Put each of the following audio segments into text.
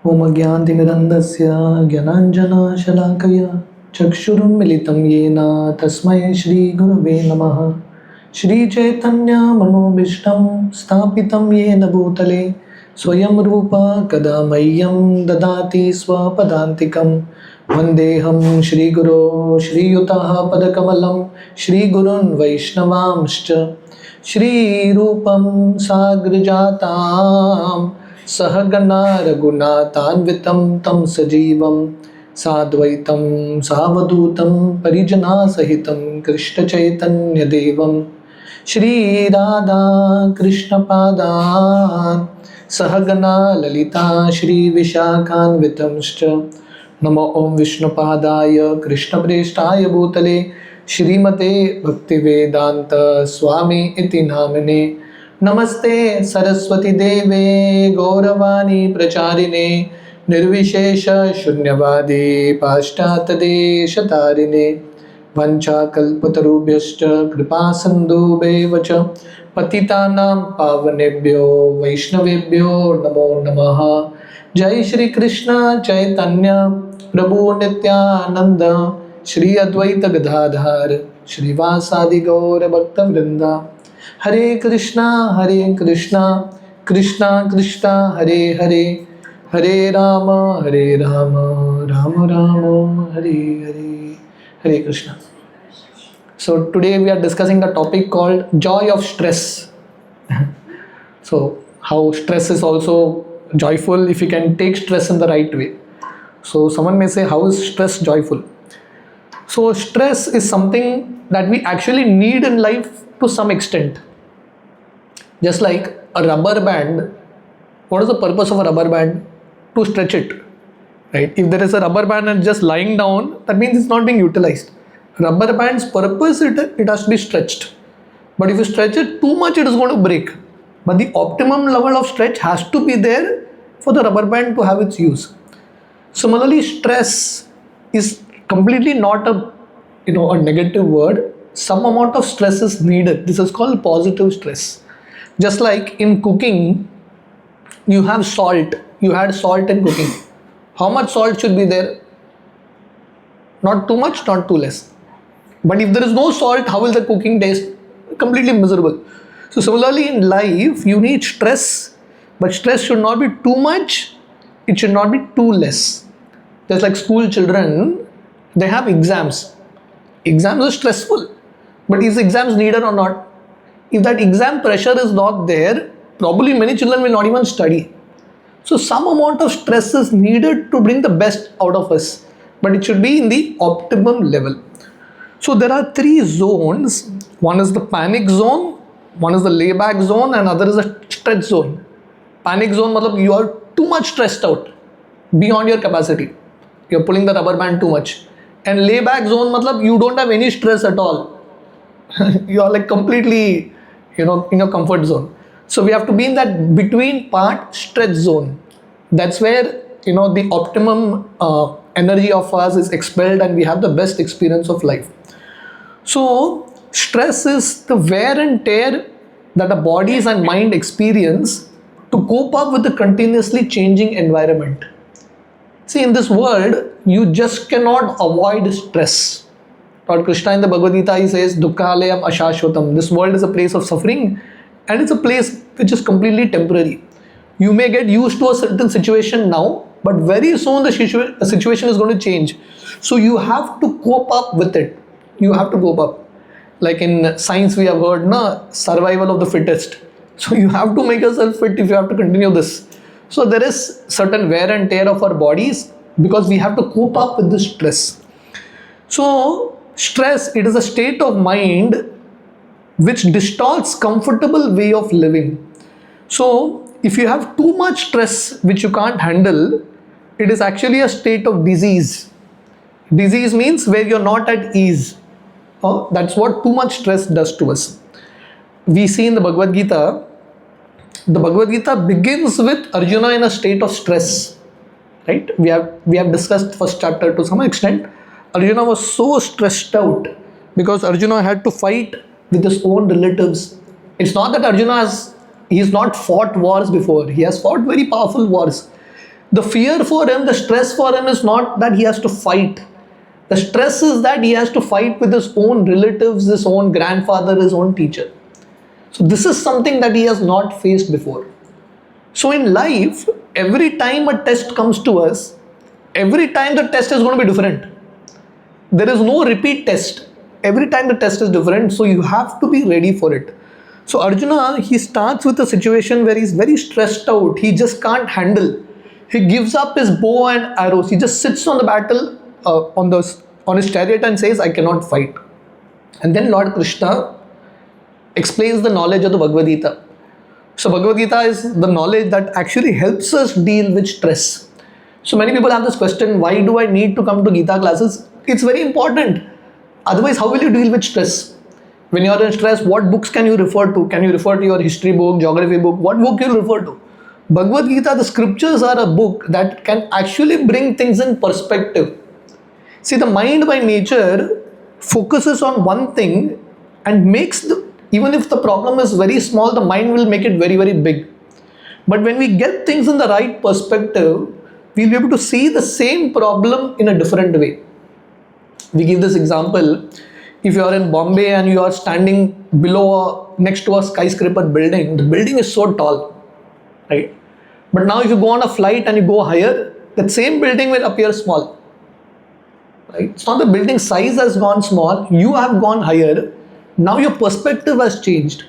ओम ज्ञानतिमिरन्धस्य ज्ञानाञ्जनशलाकया चक्षुरुन्मिलितं येन तस्मै श्रीगुरवे नमः। श्रीचैतन्यमनोभीष्टं स्थापितं येन भूतले स्वयं रूप कदा मह्यं ददाति स्वपदान्तिकं। वन्देऽहं श्रीगुरो श्रीयुतः पदकमलं श्रीगुरून् वैष्णवांश्च श्रीरूपं साग्रजातां सहगणा रघुनाथान्वितं तं सजीवं साद्वैतं सावधूतं परिजनसहितं कृष्णचैतन्यदेवं श्रीराधा कृष्णपादान् सहगणा ललिता श्रीविशाखान्वितंश्च। नमो ओं विष्णुपादाय कृष्णप्रेष्ठाय भूतले श्रीमते भक्तिवेदांत स्वामी इति नामिने। नमस्ते सरस्वती देवे गौरवाणी प्रचारिणे निर्विशेष शून्यवादी पाश्चात्यदेशतारिणे। वंशाकल्पतरुभ्यश्च कृपा सिन्धुभ्येव च पतितानां पावनेभ्यो वैष्णवेभ्यो नमो नमः। जय श्री कृष्ण चैतन्य प्रभु नित्यानंद श्री अद्वैत गदाधर श्रीवासादि गौर भक्तवृंदा। हरे कृष्णा कृष्णा कृष्णा हरे हरे, हरे Ram Ram Ram Hare Hare. Hare Krishna. So today we are discussing the topic called joy of stress. So how stress is also joyful if you can take stress in the right way. So someone may say, how is stress joyful? So stress is something that we actually need in life to some extent. Just like a rubber band, what is the purpose of a rubber band? To stretch it. Right? If there is a rubber band and just lying down, that means it's not being utilized. Rubber band's purpose, it has to be stretched. But if you stretch it too much, it is going to break. But the optimum level of stretch has to be there for the rubber band to have its use. Similarly, stress is completely not a negative word. Some amount of stress is needed. This is called positive stress. Just like in cooking, you have salt. You had salt in cooking. How much salt should be there? Not too much, not too less. But if there is no salt, how will the cooking taste? Completely miserable. So similarly in life, you need stress, but stress should not be too much, it should not be too less. Just like school children, they have exams. Exams are stressful, but is exams needed or not? If that exam pressure is not there, probably many children will not even study. So some amount of stress is needed to bring the best out of us, but it should be in the optimum level. So there are three zones. One is the panic zone, one is the layback zone, and other is the stretch zone. Panic zone means you are too much stressed out beyond your capacity. You are pulling the rubber band too much. And layback zone means you don't have any stress at all. You are like completely in your comfort zone. So we have to be in that between part, stretch zone. That's where the optimum energy of us is expelled and we have the best experience of life. So stress is the wear and tear that the bodies and mind experience to cope up with the continuously changing environment. See, in this world, you just cannot avoid stress. Lord Krishna in the Bhagavad Gita, he says, Dukkhalayam ashashvatam. This world is a place of suffering and it's a place which is completely temporary. You may get used to a certain situation now, but very soon the situation is going to change. So you have to cope up with it. You have to cope up. Like in science we have heard, survival of the fittest. So you have to make yourself fit if you have to continue this. So there is certain wear and tear of our bodies because we have to cope up with this stress. So stress, it is a state of mind which distorts comfortable way of living. So if you have too much stress which you can't handle, it is actually a state of disease. Disease means where you're not at ease. That's what too much stress does to us. We see in the Bhagavad Gita begins with Arjuna in a state of stress. Right? We have discussed first chapter to some extent. Arjuna was so stressed out because Arjuna had to fight with his own relatives. It's not that Arjuna has not fought wars before. He has fought very powerful wars. The fear for him, the stress for him is not that he has to fight. The stress is that he has to fight with his own relatives, his own grandfather, his own teacher. So this is something that he has not faced before. So in life, every time a test comes to us, every time the test is going to be different. There is no repeat test. Every time the test is different, so you have to be ready for it. So Arjuna, he starts with a situation where he's very stressed out. He just can't handle. He gives up his bow and arrows. He just sits on the battle on his chariot and says, I cannot fight. And then Lord Krishna explains the knowledge of the Bhagavad Gita. So Bhagavad Gita is the knowledge that actually helps us deal with stress. So many people have this question, why do I need to come to Gita classes? It's very important. Otherwise, how will you deal with stress? When you are in stress, what books can you refer to? Can you refer to your history book, geography book? What book you refer to? Bhagavad Gita, the scriptures are a book that can actually bring things in perspective. See, the mind by nature focuses on one thing and even if the problem is very small, the mind will make it very, very big. But when we get things in the right perspective, we'll be able to see the same problem in a different way. We give this example. If you are in Bombay and you are standing next to a skyscraper building, the building is so tall, right? But now if you go on a flight and you go higher, that same building will appear small, right? It's not the building size has gone small, you have gone higher. Now your perspective has changed.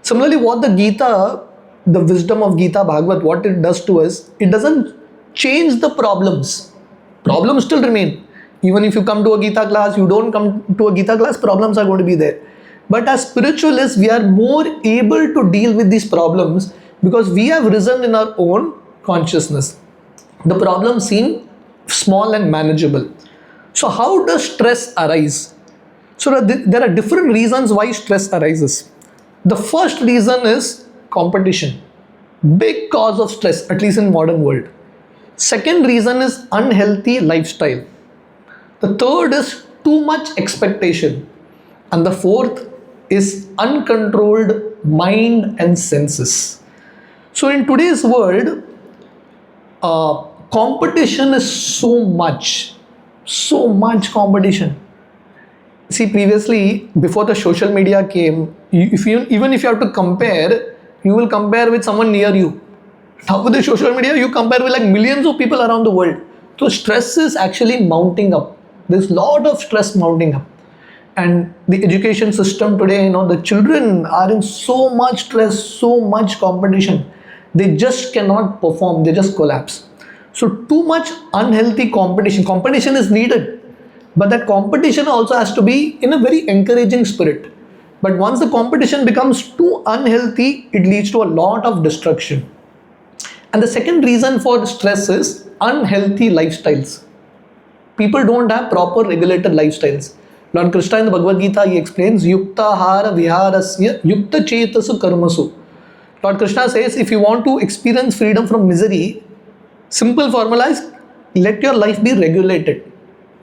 Similarly, what the Gita, the wisdom of Gita Bhagavad, what it does to us, it doesn't change the problems. Problems still remain. Even if you come to a Gita class, you don't come to a Gita class, problems are going to be there. But as spiritualists, we are more able to deal with these problems because we have risen in our own consciousness. The problems seem small and manageable. So how does stress arise? So there are different reasons why stress arises. The first reason is competition. Big cause of stress, at least in modern world. Second reason is unhealthy lifestyle. The third is too much expectation. And the fourth is uncontrolled mind and senses. So in today's world, competition is so much competition. See, previously, before the social media came, even if you have to compare, you will compare with someone near you. Now with the social media, you compare with like millions of people around the world. So stress is actually mounting up. There's a lot of stress mounting up. And the education system today, the children are in so much stress, so much competition. They just cannot perform, they just collapse. So too much unhealthy competition. Competition is needed. But that competition also has to be in a very encouraging spirit. But once the competition becomes too unhealthy, it leads to a lot of destruction. And the second reason for stress is unhealthy lifestyles. People don't have proper regulated lifestyles. Lord Krishna in the Bhagavad Gita, he explains, Yukta hara viharasya yukta chetasu karmasu. Lord Krishna says, if you want to experience freedom from misery, simple formula is, let your life be regulated.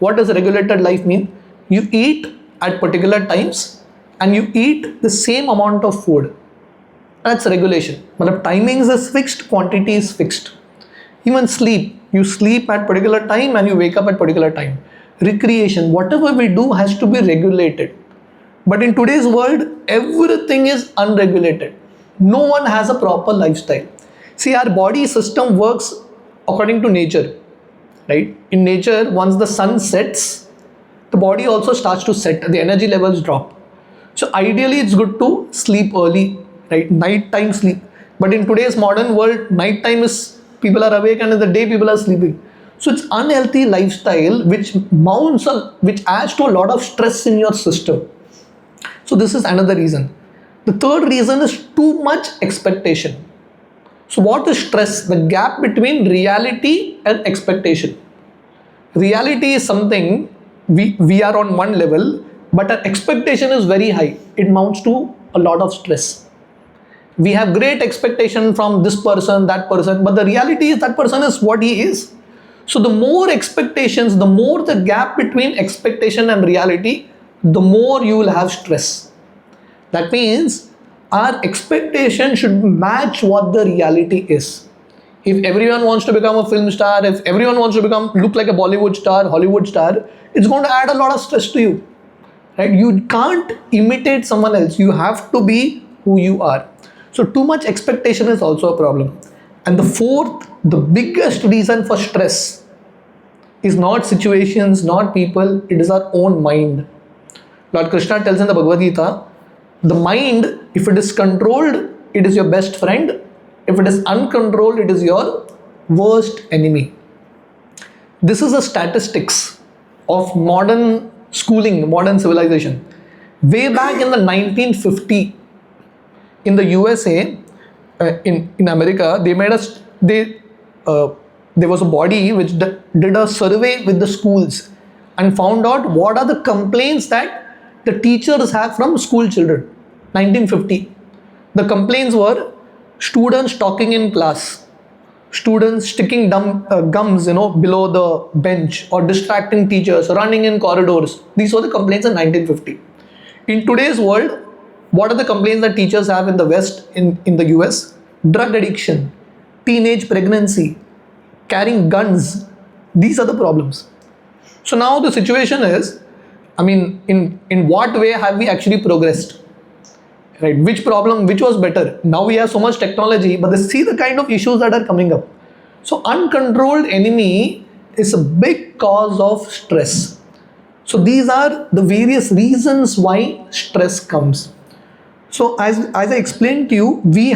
What does regulated life mean? You eat at particular times and you eat the same amount of food. That's regulation. But timings is fixed, quantity is fixed. Even sleep. You sleep at particular time and you wake up at particular time. Recreation, whatever we do has to be regulated. But in today's world, everything is unregulated. No one has a proper lifestyle. See, our body system works according to nature. Right? In nature, once the sun sets, the body also starts to set. The energy levels drop. So ideally, it's good to sleep early, right? Nighttime sleep. But in today's modern world, nighttime is people are awake and in the day people are sleeping. So it's unhealthy lifestyle which adds to a lot of stress in your system. So this is another reason. The third reason is too much expectation. So what is stress? The gap between reality and expectation. Reality is something we are on one level, but our expectation is very high. It mounts to a lot of stress. We have great expectation from this person, that person, but the reality is that person is what he is. So the more expectations, the more the gap between expectation and reality, the more you will have stress. That means our expectation should match what the reality is. If everyone wants to become a film star, if everyone wants to look like a Bollywood star, Hollywood star, it's going to add a lot of stress to you, right? You can't imitate someone else. You have to be who you are. So too much expectation is also a problem. And the fourth, the biggest reason for stress is not situations, not people, it is our own mind. Lord Krishna tells in the Bhagavad Gita, the mind, if it is controlled, it is your best friend. If it is uncontrolled, it is your worst enemy. This is the statistics of modern schooling, modern civilization. Way back in the 1950, in the USA, in America, there was a body which did a survey with the schools and found out what are the complaints that the teachers have from school children. 1950. The complaints were students talking in class, students sticking gums, below the bench, or distracting teachers, running in corridors. These were the complaints in 1950. In today's world, what are the complaints that teachers have in the West, in the US? Drug addiction, teenage pregnancy, carrying guns. These are the problems. So now the situation is, in what way have we actually progressed? Right? Which was better? Now we have so much technology, but see the kind of issues that are coming up. So uncontrolled enemy is a big cause of stress. So these are the various reasons why stress comes. So as I explained to you, we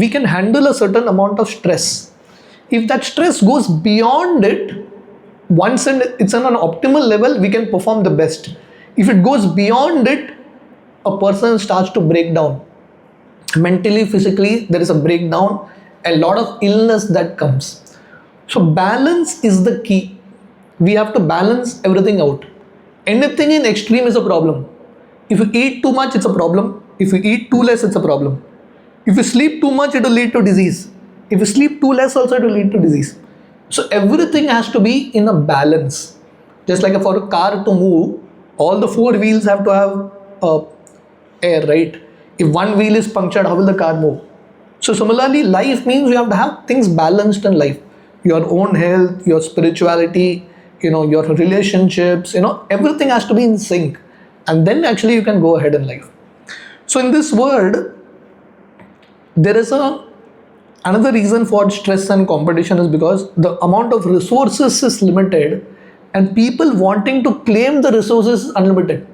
can handle a certain amount of stress. If that stress goes beyond it, once it's on an optimal level, we can perform the best. If it goes beyond it, a person starts to break down. Mentally, physically, there is a breakdown, a lot of illness that comes. So balance is the key. We have to balance everything out. Anything in extreme is a problem. If you eat too much, it's a problem. If you eat too less, it's a problem. If you sleep too much, it will lead to disease. If you sleep too less, also it will lead to disease. So everything has to be in a balance. Just like for a car to move, all the four wheels have to have air, right? If one wheel is punctured, how will the car move? So similarly, life means you have to have things balanced in life. Your own health, your spirituality, your relationships, everything has to be in sync. And then actually you can go ahead in life. So in this world, there is another reason for stress and competition is because the amount of resources is limited and people wanting to claim the resources is unlimited.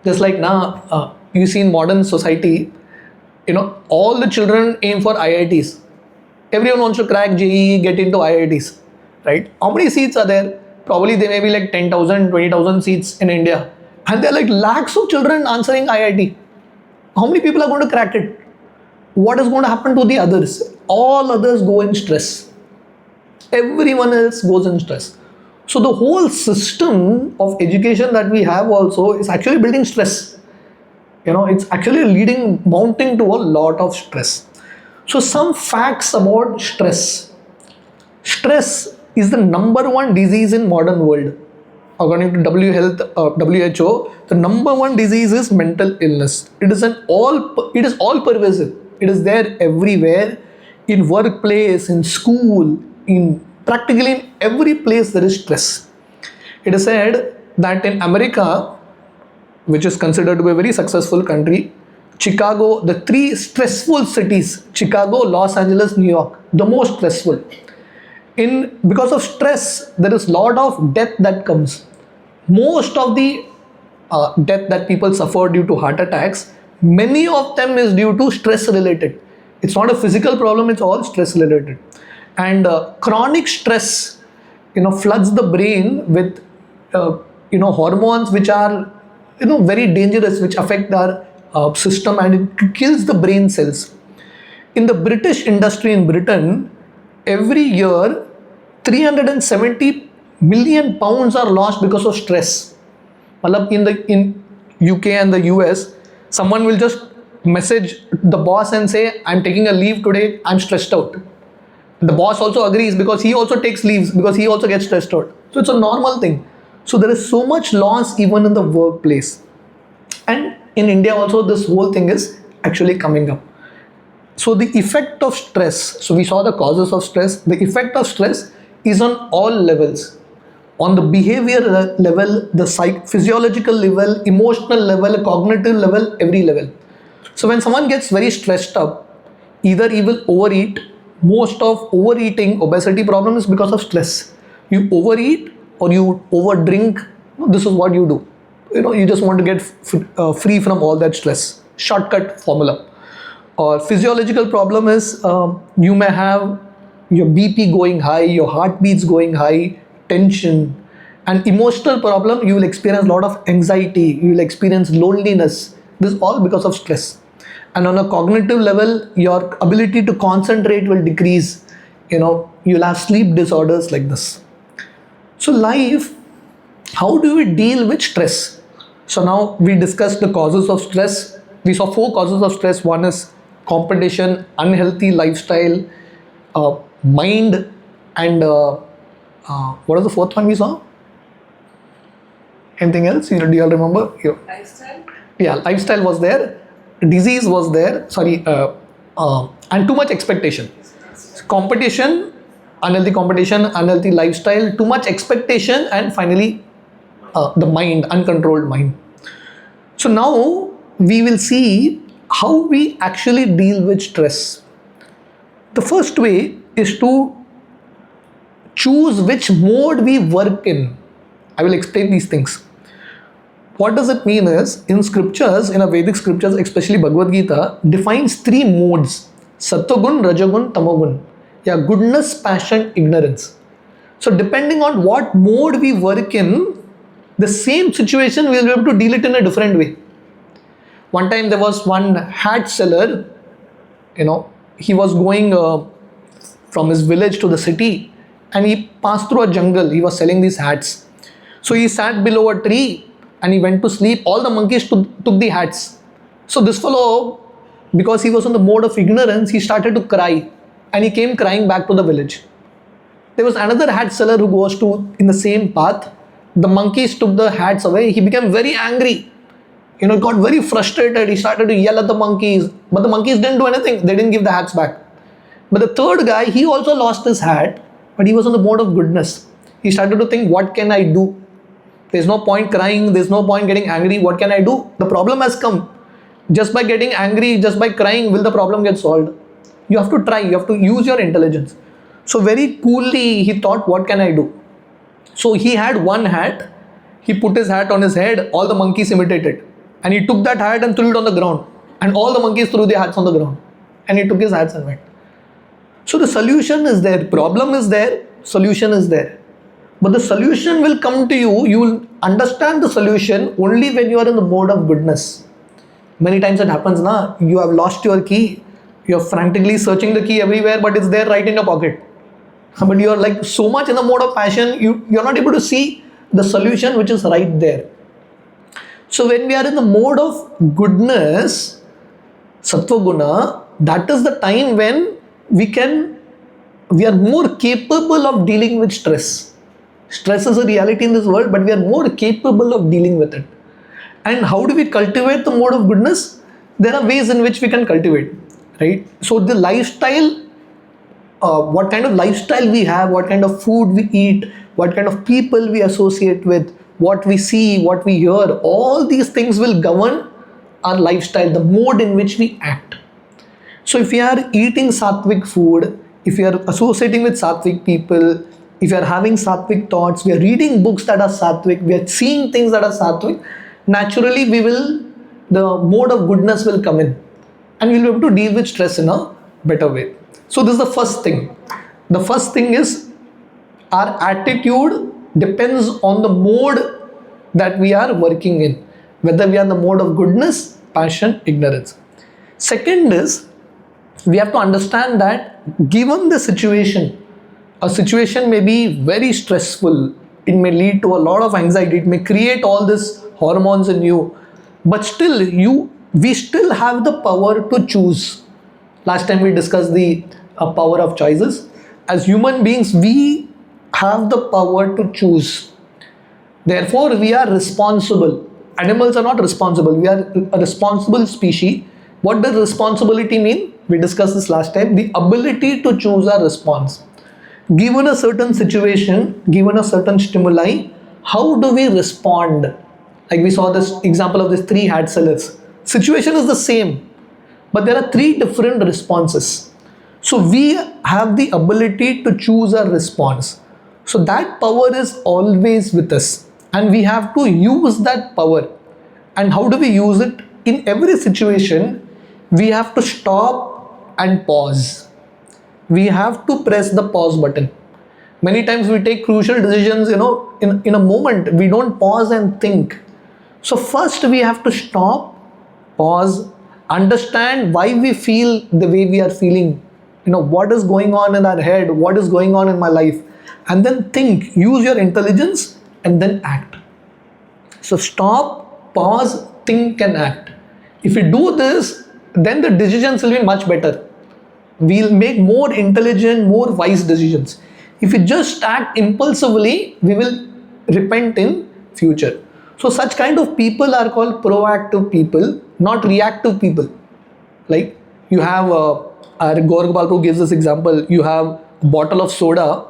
Just like now, you see in modern society, all the children aim for IITs. Everyone wants to crack JEE, get into IITs, right? How many seats are there? Probably there may be like 10,000, 20,000 seats in India. And there are like lakhs of children answering IIT. How many people are going to crack it? What is going to happen to the others? All others go in stress. Everyone else goes in stress. So the whole system of education that we have also is actually building stress. It's actually mounting to a lot of stress. So some facts about stress. Stress is the number one disease in modern world. According to WHO, the number one disease is mental illness. It is all pervasive. It is there everywhere, in workplace, in school, practically in every place there is stress. It is said that in America, which is considered to be a very successful country, Chicago, the three stressful cities, Chicago, Los Angeles, New York, the most stressful. Because of stress, there is a lot of death that comes. Most of the death that people suffer due to heart attacks, many of them is due to stress related. It's not a physical problem, it's all stress related. And chronic stress, floods the brain with, hormones which are, very dangerous, which affect our system, and it kills the brain cells. In the British industry in Britain, every year 370 million pounds are lost because of stress. In UK and the US, someone will just message the boss and say, I'm taking a leave today, I'm stressed out. The boss also agrees because he also takes leaves because he also gets stressed out. So it's a normal thing. So there is so much loss even in the workplace. And in India also, this whole thing is actually coming up. So the effect of stress, so we saw the causes of stress. The effect of stress is on all levels, on the behavior level, the physiological level, emotional level, cognitive level, every level. So when someone gets very stressed up, either he will overeat. Most of overeating, obesity problem is because of stress. You overeat or you overdrink. This is what you do. You just want to get free from all that stress. Shortcut formula. Or physiological problem is you may have your BP going high, your heartbeats going high, tension. And emotional problem, you will experience a lot of anxiety, you will experience loneliness. This is all because of stress. And on a cognitive level, your ability to concentrate will decrease. You'll have sleep disorders like this. So life, how do we deal with stress? So now we discussed the causes of stress. We saw 4 causes of stress. One is competition, unhealthy lifestyle, mind, and what was the 4th one we saw? Anything else? Do you all remember? Lifestyle? Yeah, lifestyle was there. Disease was there. Sorry, and too much expectation. Competition, unhealthy lifestyle, too much expectation, and finally the mind, uncontrolled mind. So now we will see how we actually deal with stress. The first way is to choose which mode we work in. I will explain these things. What does it mean is, in scriptures, in our Vedic scriptures, especially Bhagavad Gita, defines 3 modes: Sattvagun, Rajagun, Tamagun. Yeah, goodness, passion, ignorance. So depending on what mode we work in, the same situation we will be able to deal it in a different way. One time there was one hat seller, he was going from his village to the city, and he passed through a jungle. He was selling these hats. So he sat below a tree and he went to sleep. All the monkeys took the hats. So this fellow, because he was in the mode of ignorance, he started to cry, and he came crying back to the village. There was another hat seller who goes in the same path. The monkeys took the hats away. He became very angry. Got very frustrated. He started to yell at the monkeys, but the monkeys didn't do anything. They didn't give the hats back. But the third guy, he also lost his hat, but he was in the mode of goodness. He started to think, what can I do? There's no point crying. There's no point getting angry. What can I do? The problem has come. Just by getting angry, just by crying, will the problem get solved? You have to try. You have to use your intelligence. So very coolly, he thought, what can I do? So he had one hat. He put his hat on his head. All the monkeys imitated. And he took that hat and threw it on the ground. And all the monkeys threw their hats on the ground. And he took his hats and went. So the solution is there. Problem is there. Solution is there. But the solution will come to you. You will understand the solution only when you are in the mode of goodness. Many times it happens, na? You have lost your key. You are frantically searching the key everywhere, but it's there right in your pocket. But you are like so much in the mode of passion, you are not able to see the solution which is right there. So when we are in the mode of goodness, Sattva Guna, that is the time when we are more capable of dealing with stress. Stress is a reality in this world, but we are more capable of dealing with it. And how do we cultivate the mode of goodness? There are ways in which we can cultivate, right? So the lifestyle, what kind of lifestyle we have, what kind of food we eat, what kind of people we associate with, what we see, what we hear, all these things will govern our lifestyle, the mode in which we act. So if we are eating sattvic food, if we are associating with sattvic people, if we are having sattvic thoughts, we are reading books that are sattvic, we are seeing things that are sattvic, naturally the mode of goodness will come in, and we'll be able to deal with stress in a better way. So this is the first thing. The first thing is our attitude depends on the mode that we are working in, whether we are in the mode of goodness, passion, ignorance. Second is, we have to understand that given the situation, a situation may be very stressful, it may lead to a lot of anxiety, it may create all these hormones in you, but still we still have the power to choose. Last time we discussed the power of choices. As human beings, we have the power to choose. Therefore, we are responsible. Animals are not responsible. We are a responsible species. What does responsibility mean? We discussed this last time. The ability to choose our response. Given a certain situation, given a certain stimuli, how do we respond? Like we saw this example of these three hat sellers. Situation is the same, but there are three different responses. So we have the ability to choose our response. So that power is always with us, and we have to use that power. And how do we use it? In every situation, we have to stop and pause. We have to press the pause button. Many times we take crucial decisions, in a moment. We don't pause and think. So first we have to stop, pause, understand why we feel the way we are feeling. What is going on in our head, what is going on in my life, and then think, use your intelligence, and then act. So stop, pause, think, and act. If we do this, then the decisions will be much better. We'll make more intelligent, more wise decisions. If we just act impulsively, we will repent in future. So such kind of people are called proactive people, not reactive people. Like you have Gopal gives this example. You have a bottle of soda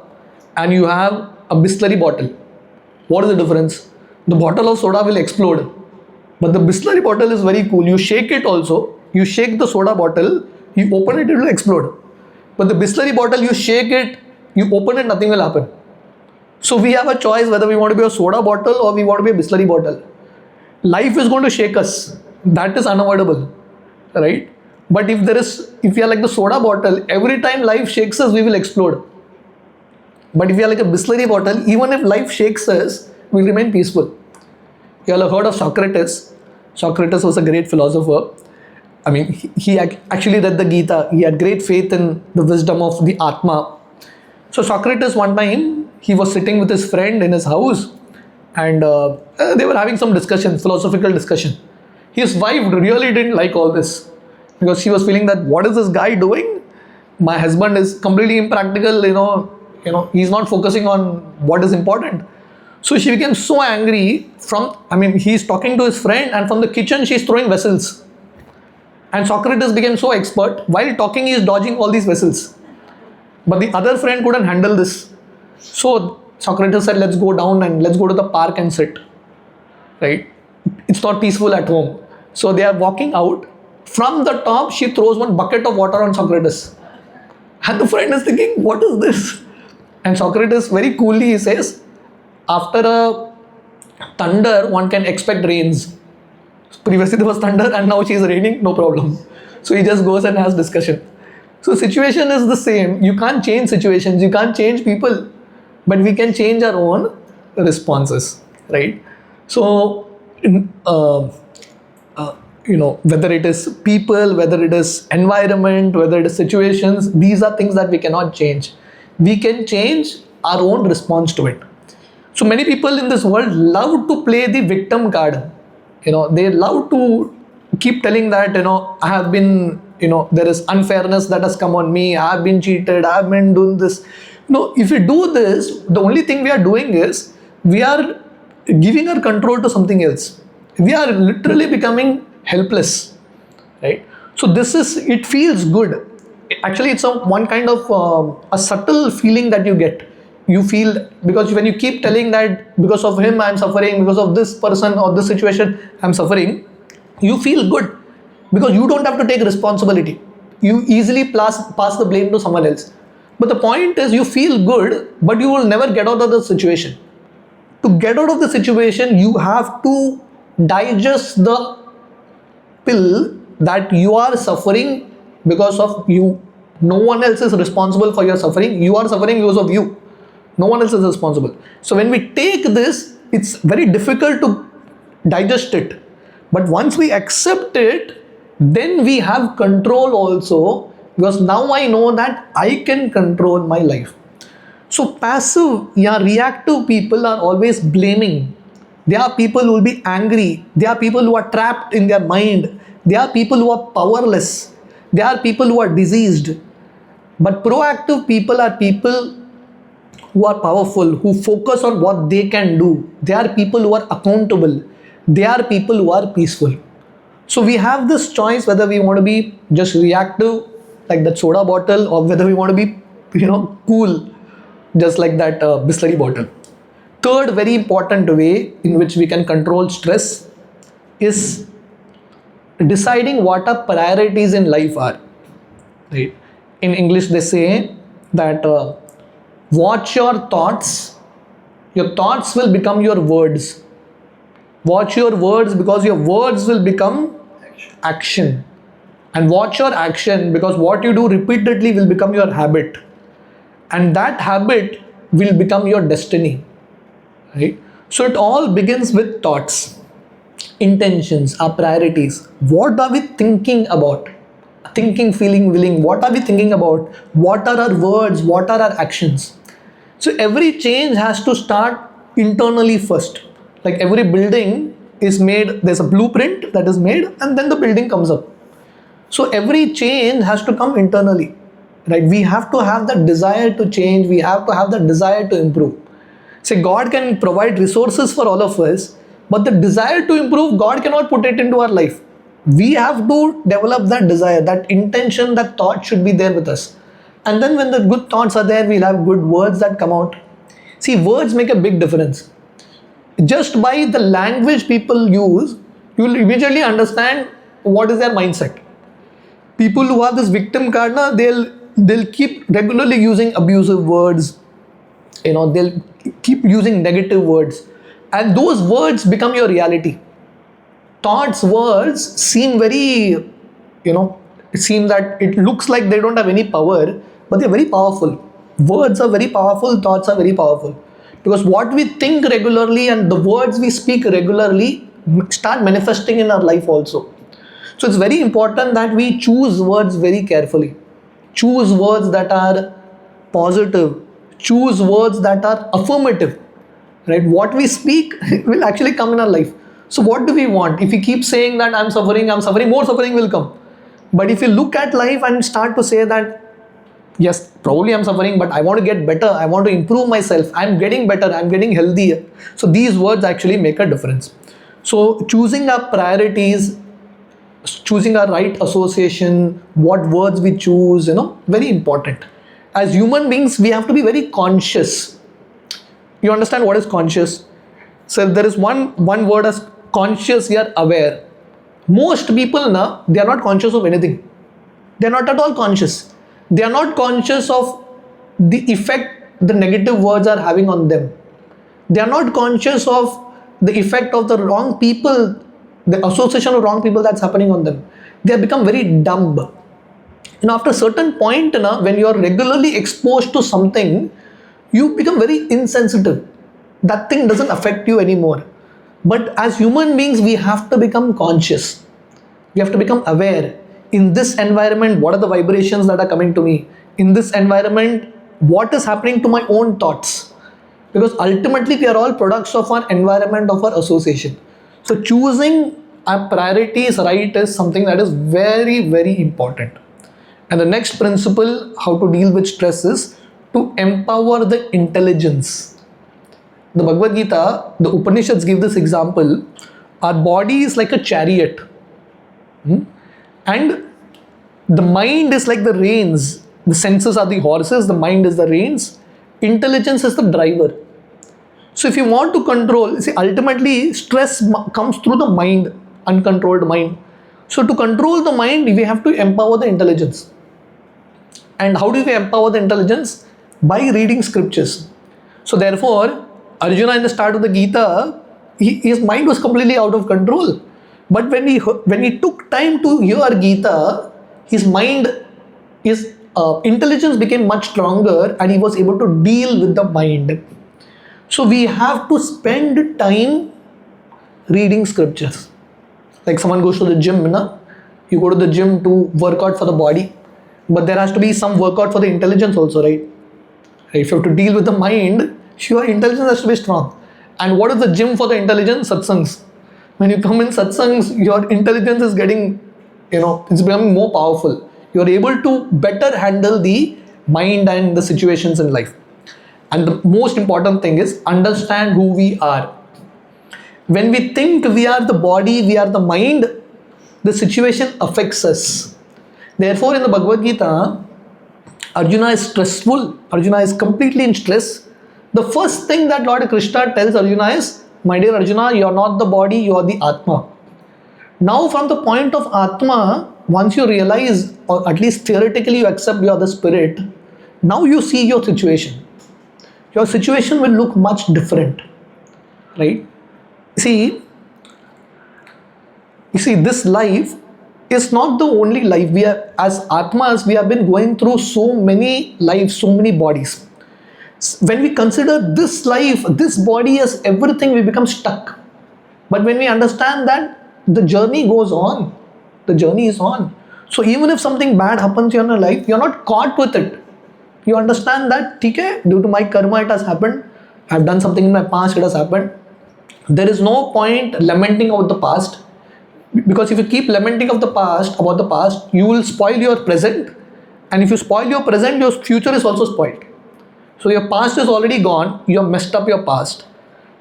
and you have a Bisleri bottle. What is the difference? The bottle of soda will explode, but the Bisleri bottle is very cool. You shake it also. You shake the soda bottle, you open it, it will explode. But the Bisleri bottle, you shake it, you open it, nothing will happen. So we have a choice whether we want to be a soda bottle or we want to be a Bisleri bottle. Life is going to shake us. That is unavoidable, right? But if we are like the soda bottle, every time life shakes us, we will explode. But if we are like a Bisleri bottle, even if life shakes us, we will remain peaceful. You all have heard of Socrates. Socrates was a great philosopher. I mean, he actually read the Gita. He had great faith in the wisdom of the Atma. So Socrates, one time, he was sitting with his friend in his house, and they were having some discussion, philosophical discussion. His wife really didn't like all this, because she was feeling that, what is this guy doing? My husband is completely impractical, he's not focusing on what is important. So she became so angry he's talking to his friend, and from the kitchen she's throwing vessels. And Socrates became so expert, while talking he is dodging all these vessels. But the other friend couldn't handle this. So Socrates said, let's go down and let's go to the park and sit. Right? It's not peaceful at home. So they are walking out. From the top, she throws one bucket of water on Socrates. And the friend is thinking, what is this? And Socrates very coolly says, after a thunder, one can expect rains. Previously there was thunder and now she is raining, no problem. So he just goes and has discussion. So situation is the same. You can't change situations, you can't change people, but we can change our own responses, right? So, whether it is people, whether it is environment, whether it is situations, these are things that we cannot change. We can change our own response to it. So many people in this world love to play the victim card. They love to keep telling that, I have been, there is unfairness that has come on me, I have been cheated, I have been doing this. If we do this, the only thing we are doing is, we are giving our control to something else. We are literally becoming helpless, right? So it feels good. Actually, it's one kind of a subtle feeling that you get. You feel, because when you keep telling that because of him I am suffering, because of this person or this situation I am suffering, you feel good because you don't have to take responsibility. You easily pass the blame to someone else. But the point is, you feel good, but you will never get out of the situation. To get out of the situation, you have to digest the pill that you are suffering because of you. No one else is responsible for your suffering. You are suffering because of you. No one else is responsible. So when we take this, it's very difficult to digest it. But once we accept it, then we have control also, because now I know that I can control my life. So passive, reactive people are always blaming. They are people who will be angry. They are people who are trapped in their mind. They are people who are powerless. They are people who are diseased. But proactive people are people who are powerful, who focus on what they can do. They are people who are accountable. They are people who are peaceful. So we have this choice whether we want to be just reactive like that soda bottle, or whether we want to be, cool, just like that Bisleri bottle. Third very important way in which we can control stress is deciding what our priorities in life are. Right? In English, they say that watch your thoughts. Your thoughts will become your words. Watch your words, because your words will become action. And watch your action, because what you do repeatedly will become your habit. And that habit will become your destiny. Right? So it all begins with thoughts, intentions, our priorities. What are we thinking about? Thinking, feeling, willing. What are we thinking about? What are our words? What are our actions? So every change has to start internally first. Like every building is made, there's a blueprint that is made, and then the building comes up. So every change has to come internally. Right? We have to have that desire to change. We have to have that desire to improve. See, God can provide resources for all of us, but the desire to improve, God cannot put it into our life. We have to develop that desire, that intention, that thought should be there with us. And then when the good thoughts are there, we'll have good words that come out. See, words make a big difference. Just by the language people use, you will immediately understand what is their mindset. People who have this victim card, they'll keep regularly using abusive words. They'll keep using negative words, and those words become your reality. Thoughts, words seem very, it seems that it looks like they don't have any power, but they're very powerful. Words are very powerful, thoughts are very powerful, because what we think regularly and the words we speak regularly start manifesting in our life also. So it's very important that we choose words very carefully. Choose words that are positive. Choose words that are affirmative. Right? What we speak will actually come in our life. So what do we want? If we keep saying that I'm suffering, more suffering will come. But if you look at life and start to say that, yes, probably I'm suffering, but I want to get better. I want to improve myself. I'm getting better. I'm getting healthier. So these words actually make a difference. So choosing our priorities, choosing our right association, what words we choose, very important. As human beings, we have to be very conscious. You understand what is conscious? So there is one word as conscious, you are aware. Most people now, they are not conscious of anything. They are not at all conscious. They are not conscious of the effect the negative words are having on them. They are not conscious of the effect of the wrong people, the association of wrong people that's happening on them. They have become very dumb. After a certain point, when you are regularly exposed to something, you become very insensitive. That thing doesn't affect you anymore. But as human beings, we have to become conscious. We have to become aware. In this environment, what are the vibrations that are coming to me? In this environment, what is happening to my own thoughts? Because ultimately, we are all products of our environment, of our association. So choosing our priorities right is something that is very, very important. And the next principle, how to deal with stress, is to empower the intelligence. The Bhagavad Gita, the Upanishads give this example. Our body is like a chariot. And the mind is like the reins. The senses are the horses, the mind is the reins. Intelligence is the driver. So if you want to control, ultimately stress comes through the mind, uncontrolled mind. So to control the mind, we have to empower the intelligence. And how do we empower the intelligence? By reading scriptures. So therefore, Arjuna in the start of the Gita, his mind was completely out of control. But when he took time to hear Gita, his mind, his intelligence became much stronger, and he was able to deal with the mind. So we have to spend time reading scriptures. Like someone goes to the gym, you go to the gym to work out for the body, but there has to be some workout for the intelligence also, right? If you have to deal with the mind, your intelligence has to be strong. And what is the gym for the intelligence? Satsangs. When you come in satsangs, your intelligence is getting, it's becoming more powerful. You're able to better handle the mind and the situations in life. And the most important thing is understand who we are. When we think we are the body, we are the mind, the situation affects us. Therefore, in the Bhagavad Gita, Arjuna is stressful. Arjuna is completely in stress. The first thing that Lord Krishna tells Arjuna is, my dear Arjuna, you are not the body, you are the Atma. Now, from the point of Atma, once you realize, or at least theoretically you accept you are the spirit, now you see your situation. Your situation will look much different, right? See, this life is not the only life. We are, as Atmas, we have been going through so many lives, so many bodies. When we consider this life, this body as everything, we become stuck. But when we understand that the journey goes on, the journey is on. So even if something bad happens in your life, you're not caught with it. You understand that, okay, due to my karma it has happened. I've done something in my past, it has happened. There is no point lamenting about the past, because if you keep lamenting about the past, you will spoil your present, and if you spoil your present, your future is also spoiled. So your past is already gone, you have messed up your past.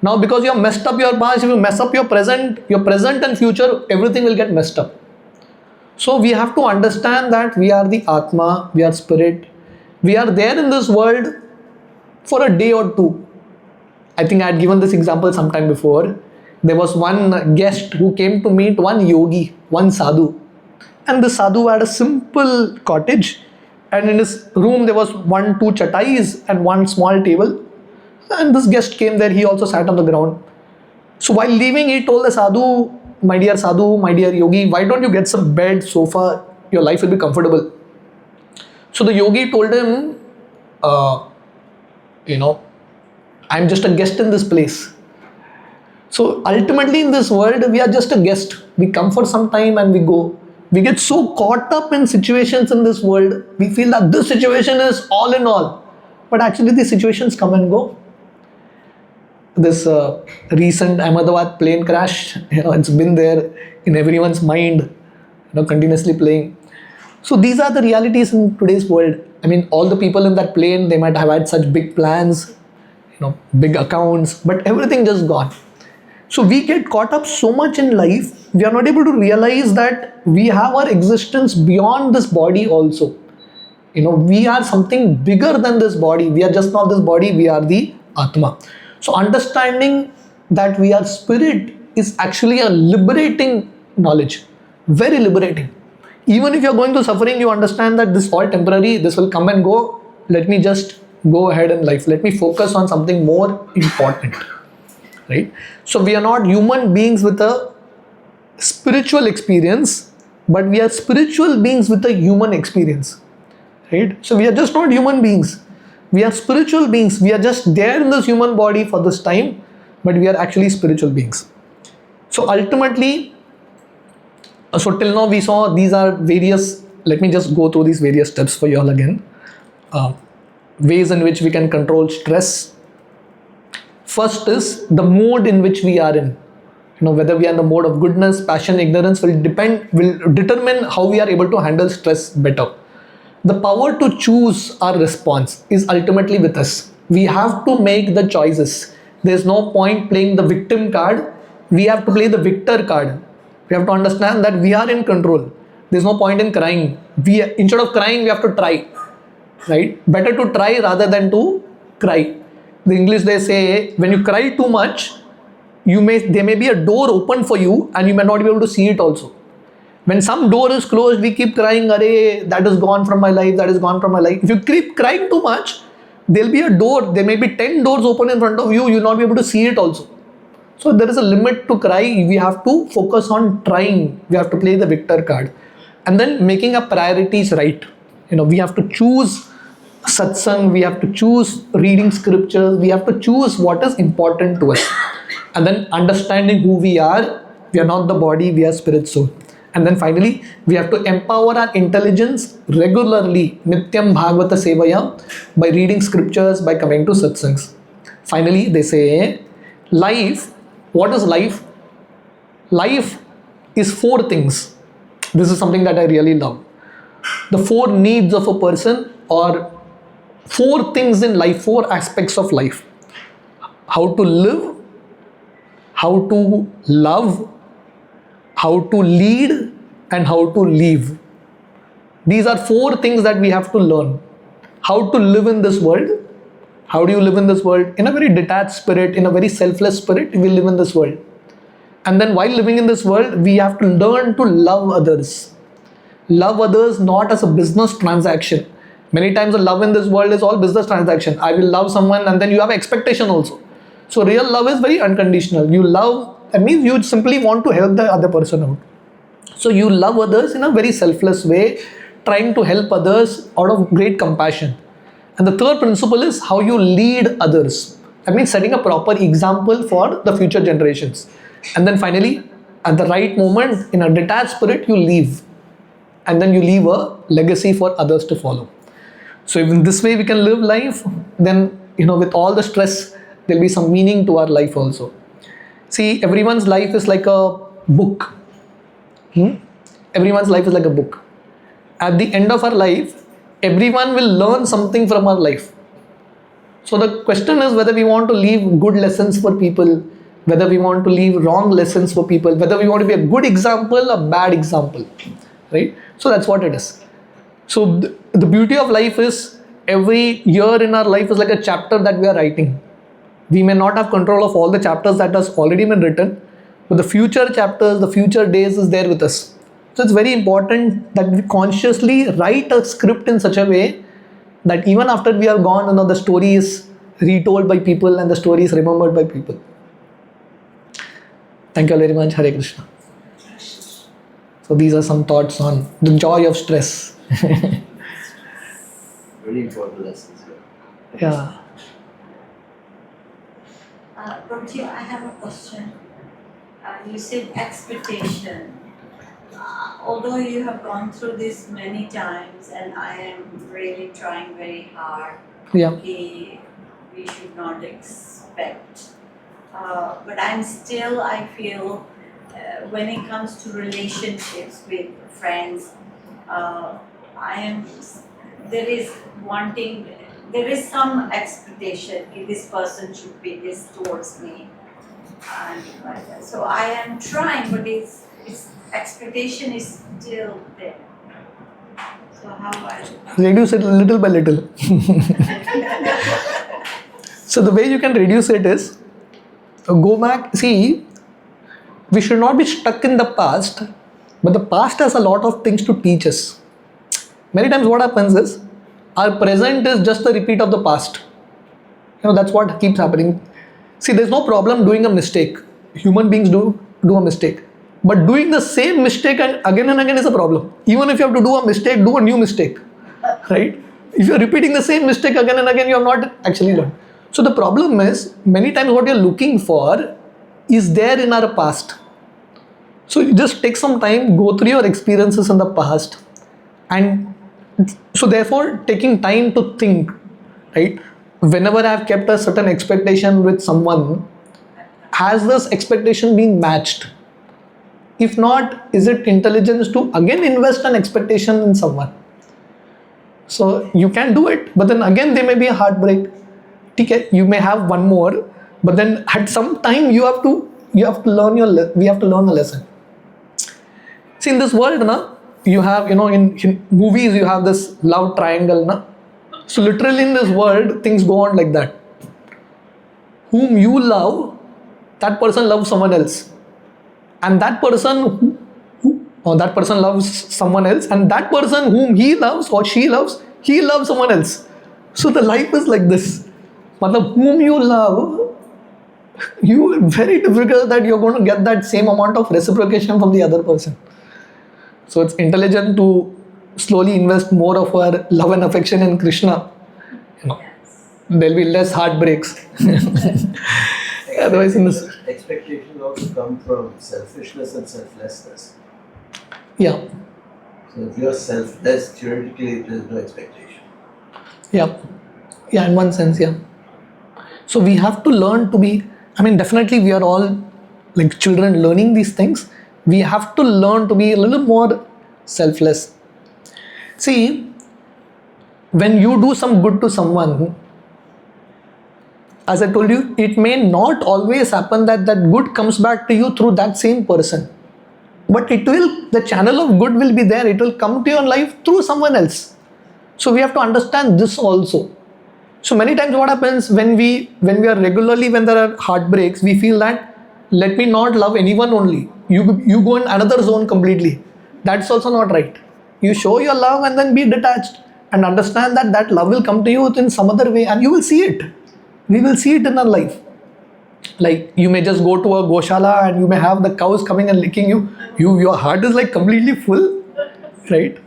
Now because you have messed up your past, if you mess up your present and future, everything will get messed up. So we have to understand that we are the Atma, we are spirit, we are there in this world for a day or two. I think I had given this example sometime before. There was one guest who came to meet one yogi, one sadhu. And the sadhu had a simple cottage, and in his room there was 1-2 chatais and one small table. And this guest came there, he also sat on the ground. So while leaving, he told the sadhu, my dear yogi, why don't you get some bed, sofa, your life will be comfortable. So the yogi told him, I'm just a guest in this place. So ultimately in this world, we are just a guest. We come for some time and we go. We get so caught up in situations in this world, we feel that this situation is all in all. But actually these situations come and go. This recent Ahmedabad plane crash, it's been there in everyone's mind, continuously playing. So these are the realities in today's world. I mean, all the people in that plane, they might have had such big plans, big accounts, but everything just gone. So we get caught up so much in life, we are not able to realize that we have our existence beyond this body also. We are something bigger than this body. We are just not this body, we are the Atma. So understanding that we are spirit is actually a liberating knowledge, very liberating. Even if you're going through suffering, you understand that this is all temporary, this will come and go. Let me just go ahead in life. Let me focus on something more important. Right? So we are not human beings with a spiritual experience, but we are spiritual beings with a human experience. Right? So we are just not human beings. We are spiritual beings. We are just there in this human body for this time, but we are actually spiritual beings. So ultimately, so till now we saw these are various, let me just go through these various steps for you all again. Ways in which we can control stress. First is the mode in which we are in. Whether we are in the mode of goodness, passion, ignorance will determine how we are able to handle stress better. The power to choose our response is ultimately with us. We have to make the choices. There's no point playing the victim card. We have to play the victor card. We have to understand that we are in control. There's no point in crying. Instead of crying, we have to try. Right? Better to try rather than to cry. In English they say, when you cry too much, there may be a door open for you and you may not be able to see it also. When some door is closed, we keep crying, "Arey, that is gone from my life, that is gone from my life." If you keep crying too much, there'll be a door, there may be 10 doors open in front of you, you'll not be able to see it also. So there is a limit to cry. We have to focus on trying. We have to play the victor card. And then making our priorities right. We have to choose satsang, we have to choose reading scriptures, we have to choose what is important to us. And then understanding who we are not the body, we are spirit soul. And then finally, we have to empower our intelligence regularly, Nityam Bhagavata Sevaya, by reading scriptures, by coming to satsangs. Finally, they say, life, what is life? Life is 4 things. This is something that I really love. The 4 needs of a person, or 4 things in life, 4 aspects of life. How to live, how to love, how to lead, and how to leave. These are 4 things that we have to learn. How to live in this world. How do you live in this world? In a very detached spirit, in a very selfless spirit, we live in this world. And then while living in this world, we have to learn to love others. Love others not as a business transaction. Many times the love in this world is all business transaction. I will love someone, and then you have expectation also. So real love is very unconditional. You love, that means you simply want to help the other person out. So you love others in a very selfless way, trying to help others out of great compassion. And the third principle is how you lead others. That means setting a proper example for the future generations. And then finally, at the right moment, in a detached spirit, you leave. And then you leave a legacy for others to follow. So if in this way we can live life, then with all the stress, there'll be some meaning to our life also. See, everyone's life is like a book. Everyone's life is like a book. At the end of our life, everyone will learn something from our life. So the question is whether we want to leave good lessons for people, whether we want to leave wrong lessons for people, whether we want to be a good example, a bad example, right? So that's what it is. So the beauty of life is every year in our life is like a chapter that we are writing. We may not have control of all the chapters that has already been written, but the future chapters, the future days is there with us. So it's very important that we consciously write a script in such a way that even after we are gone, the story is retold by people and the story is remembered by people. Thank you all very much. Hare Krishna. So these are some thoughts on the joy of stress. Very important lessons. Yeah. Prabhuji, I have a question. You said expectation. Although you have gone through this many times, and I am really trying very hard, Yeah. we should not expect. But I feel when it comes to relationships with friends, there is some expectation if this person should be this towards me. And like that. So I am trying, but it's expectation is still there. So how I Reduce it little by little. So the way you can reduce it is go back. See, we should not be stuck in the past, but the past has a lot of things to teach us. Many times what happens is our present is just a repeat of the past. That's what keeps happening. See, there's no problem doing a mistake. Human beings do a mistake. But doing the same mistake and again is a problem. Even if you have to do a mistake, do a new mistake. Right? If you're repeating the same mistake again and again, you have not actually learned. So the problem is, many times what you're looking for is there in our past. So you just take some time, go through your experiences in the past. And so therefore, taking time to think, right? Whenever I have kept a certain expectation with someone, has this expectation been matched? If not, is it intelligence to again invest an expectation in someone? So you can do it, but then again there may be a heartbreak. Okay, you may have one more, but then at some time we have to learn a lesson. See, in this world, you have, in movies you have this love triangle, So literally in this world, things go on like that. Whom you love, that person loves someone else. And that person that person loves someone else, and that person whom he loves or she loves, he loves someone else. So the life is like this. Whom you love, very difficult that you're going to get that same amount of reciprocation from the other person. So it's intelligent to slowly invest more of our love and affection in Krishna. There'll be less heartbreaks. Otherwise, in this expectations also come from selfishness and selflessness. Yeah. So if you're selfless, theoretically there is no expectation. Yeah. Yeah, in one sense, yeah. So we have to learn to be, definitely we are all like children learning these things. We have to learn to be a little more selfless. See, when you do some good to someone, as I told you, it may not always happen that good comes back to you through that same person. but the channel of good will be there. It will come to your life through someone else. So we have to understand this also. So many times what happens when we are regularly, when there are heartbreaks, we feel that let me not love anyone only. You go in another zone completely. That's also not right. You show your love and then be detached and understand that that love will come to you in some other way and you will see it. We will see it in our life. Like you may just go to a goshala and you may have the cows coming and licking you. Your heart is like completely full, right?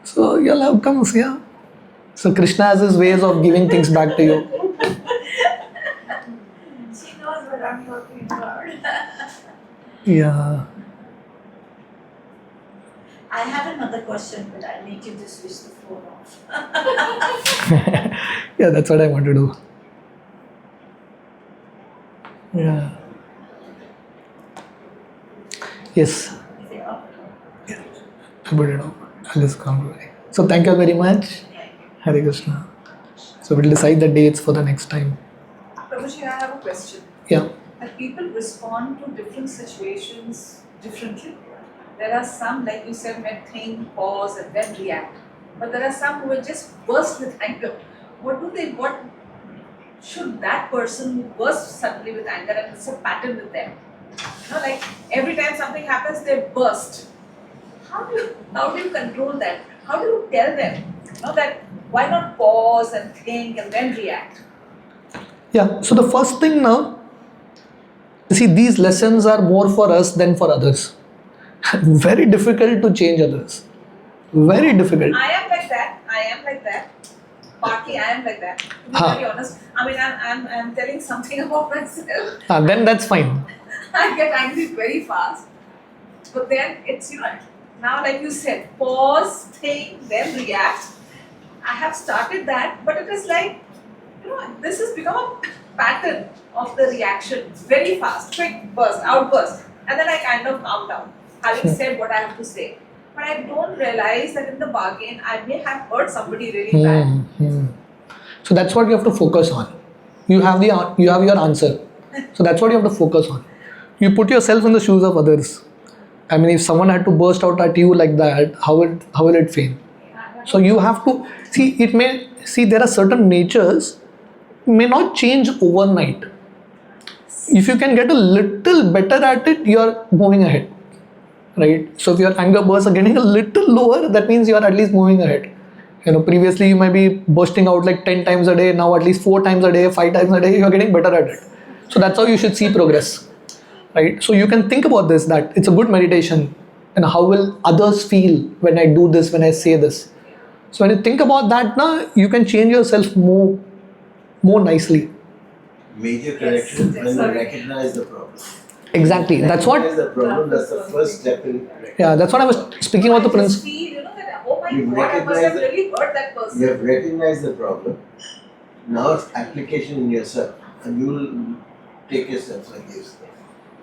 So your love comes, yeah. So Krishna has his ways of giving things back to you. She knows what I'm talking about. Yeah. I had another question, but I need you to switch the phone off. Yeah, that's what I want to do. Yeah. Yes. Yeah. I put it off. I'll just come. So thank you very much. Hare Krishna. So we'll decide the dates for the next time. Prabhuji, I have a question. Yeah. That people respond to different situations differently. There are some, like you said, may think, pause, and then react. But there are some who will just burst with anger. What should that person who bursts suddenly with anger, and it's a pattern with them? Like every time something happens, they burst. How do you control that? How do you tell them, that why not pause and think and then react? Yeah. So the first thing now, see, these lessons are more for us than for others. Very difficult to change others. Very difficult. I am like that. Partly I am like that. To be very honest, I mean, I'm telling something about myself. Then that's fine. I get angry very fast. But then it's, now like you said, pause, think, then react. I have started that, but it is like, this has become a pattern of the reaction. Very fast, quick burst, outburst. And then I kind of calm down, having said what I have to say. But I don't realize that in the bargain, I may have hurt somebody really bad. So that's what you have to focus on. You have your answer. So that's what you have to focus on. You put yourself in the shoes of others. I mean, if someone had to burst out at you like that, how will it feel? So you have to see. There are certain natures may not change overnight. If you can get a little better at it, you're moving ahead, right? So if your anger bursts are getting a little lower, that means you are at least moving ahead. Previously you might be bursting out like 10 times a day. Now at least 4 times a day, 5 times a day, you are getting better at it. So that's how you should see progress, right? So you can think about this, that it's a good meditation, and how will others feel when I do this, when I say this. So when you think about that, now you can change yourself more nicely. Major correction when you recognize the problem. Exactly. That's what. Recognize the problem. That's the first step in correction. Yeah, that's what I was speaking about the I just principle. feel, that, oh my You God, I must recognize have it. really hurt that person. You have recognized the problem. Now it's application in yourself, and you will take yourself like this.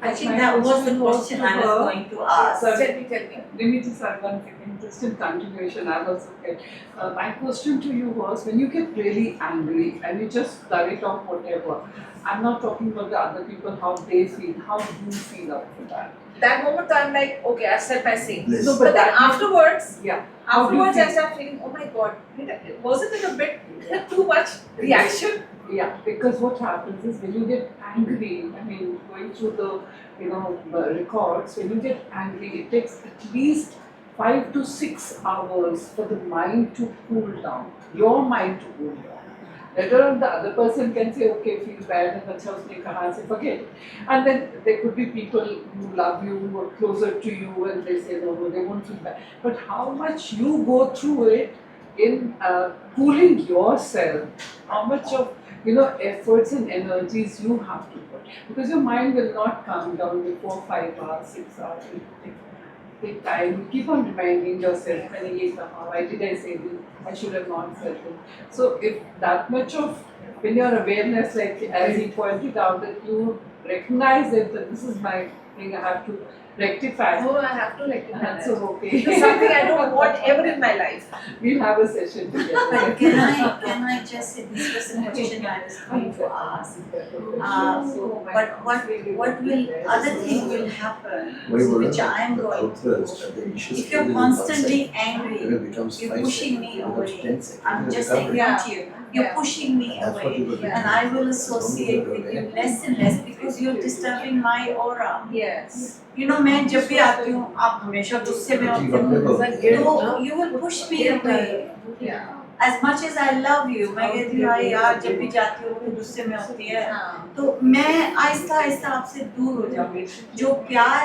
I think that was the question I was going to ask. Tell me. Let me just add one second, just in continuation. I was okay. My question to you was, when you get really angry and you just it off whatever, I'm not talking about the other people, how they feel, how do you feel after that? That moment I'm like, okay, I've said my say. Bliss. No, But then afterwards, Yeah. How do you I feel? start feeling, oh my God, wasn't it a bit too much reaction? Yeah, because what happens is when you get angry, I mean, going through the, records, when you get angry, it takes at least 5 to 6 hours for the mind to cool down, your mind to cool down. Later on, the other person can say, okay, feel bad, and that's how they can say, forget it. And then there could be people who love you, who are closer to you, and they say, no, they won't feel bad. But how much you go through it in cooling yourself, how much of efforts and energies you have to put, because your mind will not calm down before 5 hours, 6 hours. It will take time. You keep on reminding yourself, why did I say this? I should have not said this. So if that much of, when your awareness, like as he pointed out, that you recognize it, that this is my thing, I have to rectify. No, I have to rectify that. So okay. It's something I don't want ever in my life. We'll have a session together. Can I just say this was a question I was going to ask. But what will other thing will happen, which I am going through. If you're constantly angry, you're pushing me away. I'm just saying not you. You're pushing me away, and I will associate with you less and less because you're disturbing my aura. Yes. You know, मैं जब भी आती हूँ आप हमेशा गुस्से में होते हो, तो you will push me away. Yeah. As much as I love you, मैं कहती हूँ यार जब भी जाती हूँ तो गुस्से में होती है, तो मैं आहिस्ता आहिस्ता आपसे दूर हो जाऊँगी. जो प्यार